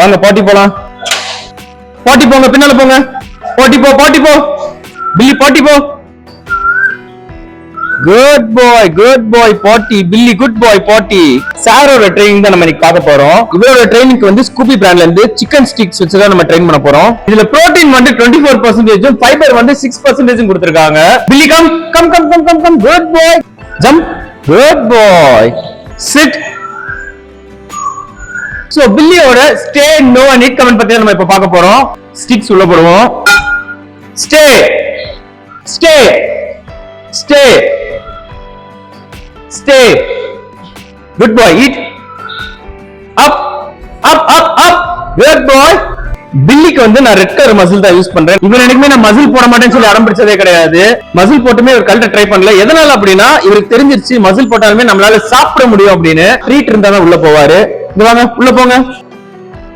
வாங்க பாட்டி போலாம். பாட்டி போங்க, பின்னால போங்க. பாட்டி போ, பாட்டி போ. பில்லி பாட்டி போ. குட் பாய் பாட்டி. பில்லி குட் பாய் பாட்டி. சாரோட ட்ரைனிங் தான் நம்ம இன்னைக்கு பார்க்க போறோம். இவரோட ட்ரைனிங்க்கு வந்து ஸ்கூபி பிராண்ட்ல இருந்து சிக்கன் ஸ்டிக்ஸ் வச்சு தான் நம்ம ட்ரெயின் பண்ண போறோம். இதுல புரோட்டீன் வந்து 24%, ஃபைபர் வந்து 6% கொடுத்திருக்காங்க. Billy come come come come come come. Good boy. Jump. Good boy. Sit. So பில்லியோட stay, no and it comment பத்தி நம்ம இப்ப பார்க்க போறோம். ஸ்டிக்ஸ் உள்ள போடுவோம். Stay stay stay stay. Good boy. Eat. Up up up up. Good boy. பில்லிக்கு வந்து நான் ரெட் கலர் மசில் தான் யூஸ் பண்றேன். இவன் எனக்குமே நான் மசில் போட மாட்டேன்னு சொல்லி அடம் பிடிச்சதே கிடையாது. மசில் போட்டுமே ஒரு கல்ட்ட ட்ரை பண்ணல. எதனால அப்படின்னா இவருக்கு தெரிஞ்சிருச்சு மசில் போட்டாலுமே நம்மளால சாப்பிட முடியும் அப்படின்னு. ட்ரீட் இருந்தா தான் உள்ள போவாரு. இங்க வாங்க, உள்ள போங்க.